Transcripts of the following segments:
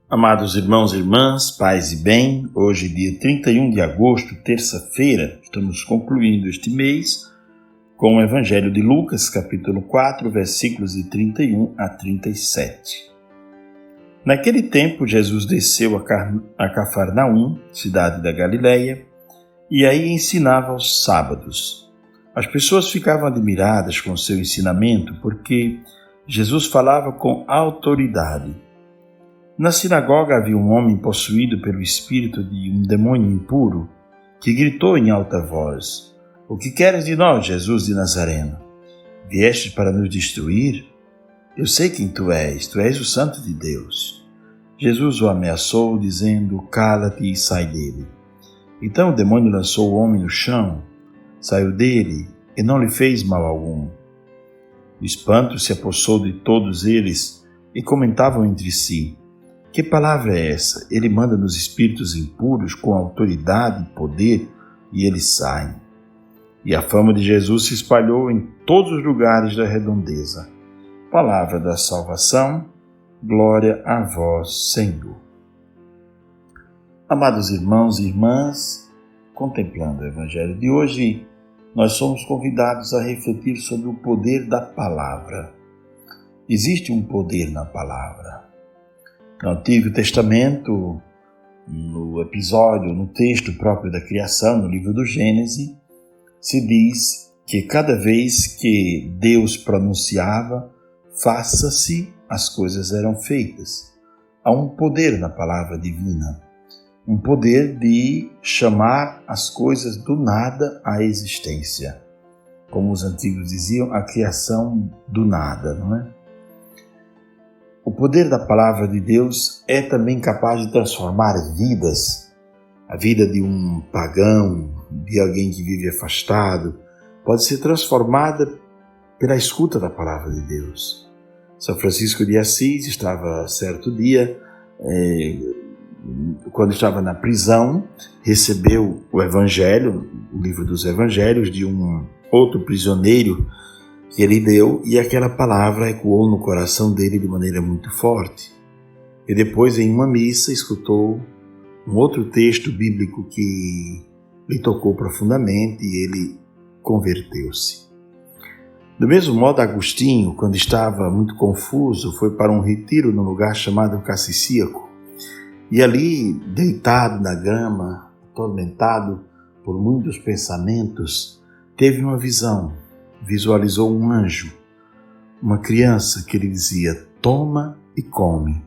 Amados irmãos e irmãs, paz e bem, hoje dia 31 de agosto, terça-feira, estamos concluindo este mês com o Evangelho de Lucas, capítulo 4, versículos de 31 a 37. Naquele tempo, Jesus desceu a Cafarnaum, cidade da Galileia, e aí ensinava aos sábados. As pessoas ficavam admiradas com seu ensinamento, porque Jesus falava com autoridade. Na sinagoga havia um homem possuído pelo espírito de um demônio impuro, que gritou em alta voz: "O que queres de nós, Jesus de Nazareno? Vieste para nos destruir? Eu sei quem tu és o Santo de Deus." Jesus o ameaçou, dizendo: "Cala-te e sai dele." Então o demônio lançou o homem no chão, saiu dele e não lhe fez mal algum. O espanto se apossou de todos eles e comentavam entre si: "Que palavra é essa? Ele manda nos espíritos impuros com autoridade e poder, e eles saem." E a fama de Jesus se espalhou em todos os lugares da redondeza. Palavra da salvação, glória a vós, Senhor. Amados irmãos e irmãs, contemplando o Evangelho de hoje, nós somos convidados a refletir sobre o poder da palavra. Existe um poder na palavra. No Antigo Testamento, no texto próprio da criação, no livro do Gênesis, se diz que cada vez que Deus pronunciava, faça-se, as coisas eram feitas. Há um poder na palavra divina, um poder de chamar as coisas do nada à existência. Como os antigos diziam, a criação do nada, não é? O poder da palavra de Deus é também capaz de transformar vidas. A vida de um pagão, de alguém que vive afastado, pode ser transformada pela escuta da palavra de Deus. São Francisco de Assis estava certo dia, quando estava na prisão, recebeu o Evangelho, o livro dos Evangelhos, de um outro prisioneiro que ele deu, e aquela palavra ecoou no coração dele de maneira muito forte. E depois, em uma missa, escutou um outro texto bíblico que lhe tocou profundamente e ele converteu-se. Do mesmo modo, Agostinho, quando estava muito confuso, foi para um retiro num lugar chamado Cassicíaco, e ali, deitado na grama, atormentado por muitos pensamentos, teve uma visão. Visualizou um anjo, uma criança que lhe dizia: "Toma e come."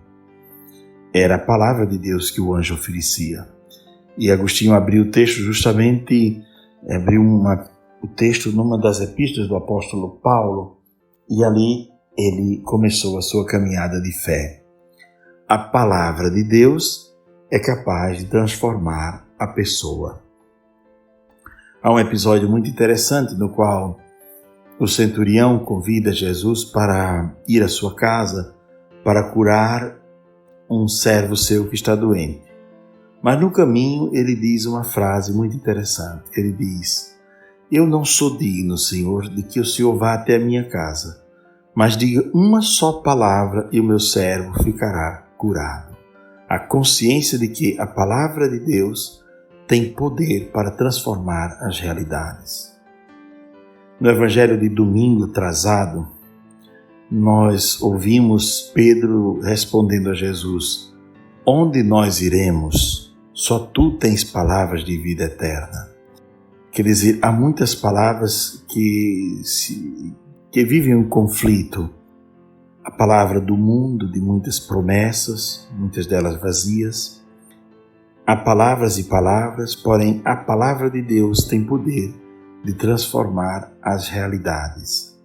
Era a palavra de Deus que o anjo oferecia. E Agostinho abriu o texto o texto numa das epístolas do apóstolo Paulo, e ali ele começou a sua caminhada de fé. A palavra de Deus é capaz de transformar a pessoa. Há um episódio muito interessante no qual o centurião convida Jesus para ir à sua casa para curar um servo seu que está doente. Mas no caminho ele diz uma frase muito interessante. Ele diz: "Eu não sou digno, Senhor, de que o Senhor vá até a minha casa, mas diga uma só palavra e o meu servo ficará curado." A consciência de que a palavra de Deus tem poder para transformar as realidades. No Evangelho de domingo atrasado, nós ouvimos Pedro respondendo a Jesus: "Onde nós iremos? Só tu tens palavras de vida eterna." Quer dizer, há muitas palavras que vivem um conflito. A palavra do mundo, de muitas promessas, muitas delas vazias. Há palavras e palavras, porém a palavra de Deus tem poder de transformar as realidades.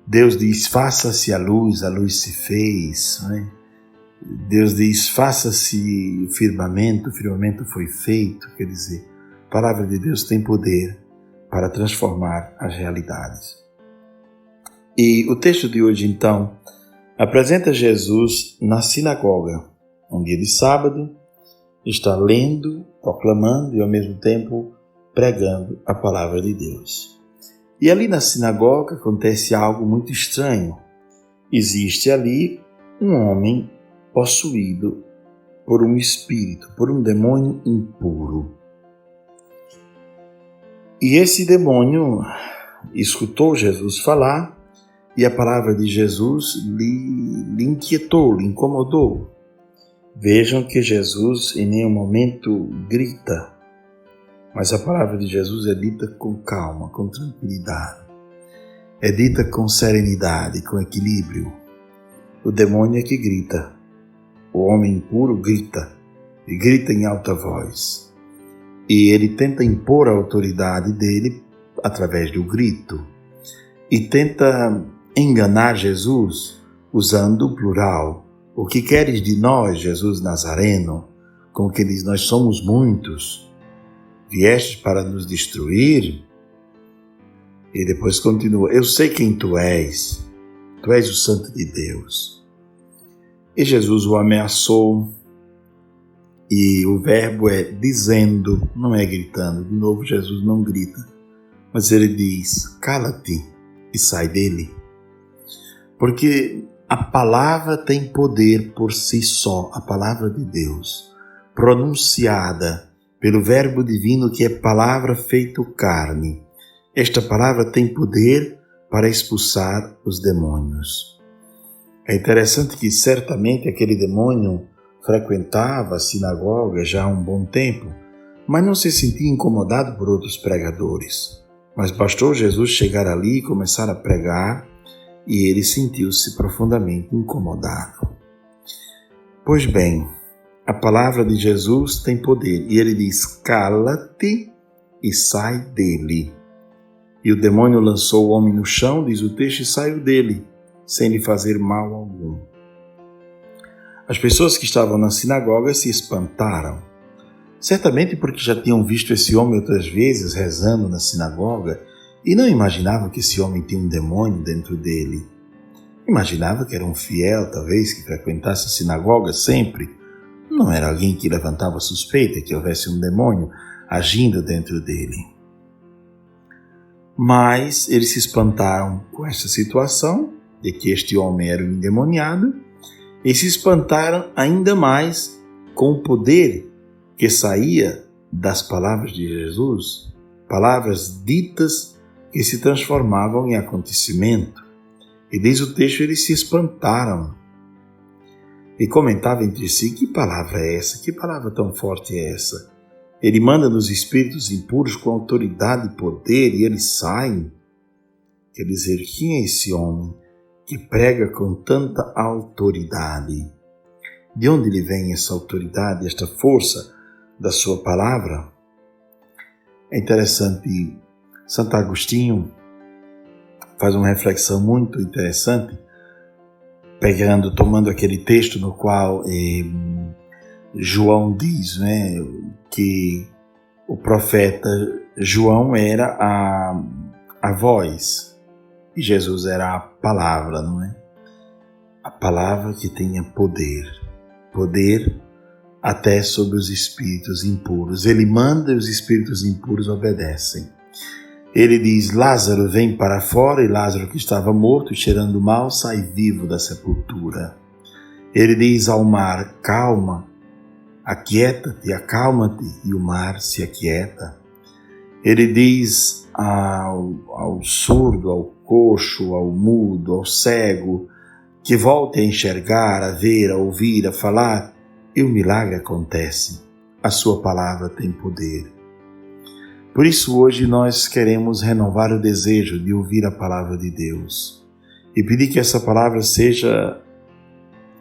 Deus diz: "Faça-se a luz se fez." Né? Deus diz: "Faça-se o firmamento foi feito." Quer dizer, a palavra de Deus tem poder para transformar as realidades. E o texto de hoje, então, apresenta Jesus na sinagoga, um dia de sábado, está lendo, proclamando e ao mesmo tempo pregando a palavra de Deus. E ali na sinagoga acontece algo muito estranho. Existe ali um homem possuído por um espírito, por um demônio impuro. E esse demônio escutou Jesus falar e a palavra de Jesus lhe inquietou, lhe incomodou. Vejam que Jesus em nenhum momento grita, mas a palavra de Jesus é dita com calma, com tranquilidade. É dita com serenidade, com equilíbrio. O demônio é que grita. O homem impuro grita, e grita em alta voz. E ele tenta impor a autoridade dele através do grito. E tenta enganar Jesus usando o plural. O que queres de nós, Jesus Nazareno? Como que diz, nós somos muitos. Viestes para nos destruir? E depois continua, eu sei quem tu és o Santo de Deus. E Jesus o ameaçou, e o verbo é dizendo, não é gritando. De novo, Jesus não grita, mas ele diz, cala-te e sai dele. Porque a palavra tem poder por si só, a palavra de Deus, pronunciada pelo verbo divino que é palavra feito carne. Esta palavra tem poder para expulsar os demônios. É interessante que certamente aquele demônio frequentava a sinagoga já há um bom tempo, mas não se sentia incomodado por outros pregadores. Mas bastou Jesus chegar ali e começar a pregar, e ele sentiu-se profundamente incomodado. Pois bem, a palavra de Jesus tem poder, e ele diz, cala-te e sai dele. E o demônio lançou o homem no chão, diz o texto, e saiu dele, sem lhe fazer mal algum. As pessoas que estavam na sinagoga se espantaram, certamente porque já tinham visto esse homem outras vezes rezando na sinagoga e não imaginavam que esse homem tinha um demônio dentro dele. Imaginava que era um fiel, talvez, que frequentasse a sinagoga sempre. Não era alguém que levantava suspeita que houvesse um demônio agindo dentro dele. Mas eles se espantaram com essa situação, de que este homem era um endemoniado, e se espantaram ainda mais com o poder que saía das palavras de Jesus, palavras ditas que se transformavam em acontecimento. E diz o texto, eles se espantaram e comentavam entre si, que palavra é essa? Que palavra tão forte é essa? Ele manda nos espíritos impuros com autoridade e poder e eles saem. Quer dizer, quem é esse homem que prega com tanta autoridade? De onde lhe vem essa autoridade, esta força da sua palavra? É interessante, Santo Agostinho faz uma reflexão muito interessante, tomando aquele texto no qual João diz, que o profeta João era a voz e Jesus era a palavra, não é? A palavra que tinha poder até sobre os espíritos impuros. Ele manda e os espíritos impuros obedecem. Ele diz, Lázaro vem para fora, e Lázaro, que estava morto e cheirando mal, sai vivo da sepultura. Ele diz ao mar, calma, aquieta-te, acalma-te, e o mar se aquieta. Ele diz ao surdo, ao coxo, ao mudo, ao cego, que volte a enxergar, a ver, a ouvir, a falar, e o milagre acontece. A sua palavra tem poder. Por isso hoje nós queremos renovar o desejo de ouvir a palavra de Deus e pedir que essa palavra seja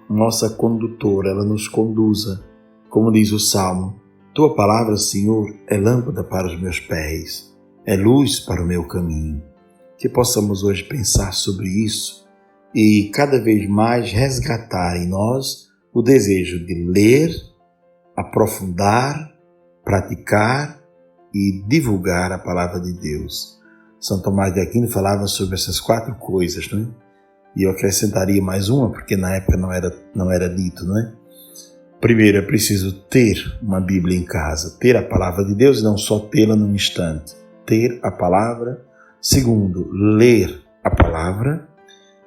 nossa condutora, ela nos conduza. Como diz o Salmo, Tua palavra, Senhor, é lâmpada para os meus pés, é luz para o meu caminho. Que possamos hoje pensar sobre isso e cada vez mais resgatar em nós o desejo de ler, aprofundar, praticar e divulgar a palavra de Deus. São Tomás de Aquino falava sobre essas 4 coisas, não é? E eu acrescentaria mais uma, porque na época não era dito, não é? Primeiro, é preciso ter uma Bíblia em casa, ter a palavra de Deus e não só tê-la num instante. Ter a palavra. Segundo, ler a palavra.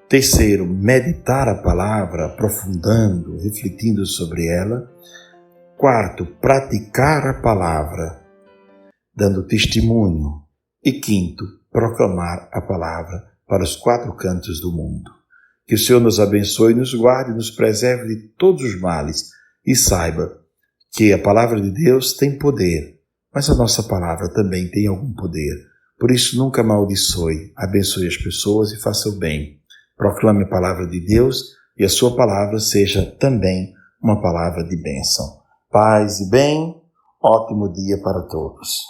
Terceiro, meditar a palavra, aprofundando, refletindo sobre ela. Quarto, praticar a palavra, dando testemunho. E quinto, proclamar a palavra para os 4 cantos do mundo. Que o Senhor nos abençoe, nos guarde, nos preserve de todos os males e saiba que a palavra de Deus tem poder, mas a nossa palavra também tem algum poder. Por isso, nunca amaldiçoe, abençoe as pessoas e faça o bem. Proclame a palavra de Deus e a sua palavra seja também uma palavra de bênção. Paz e bem, ótimo dia para todos.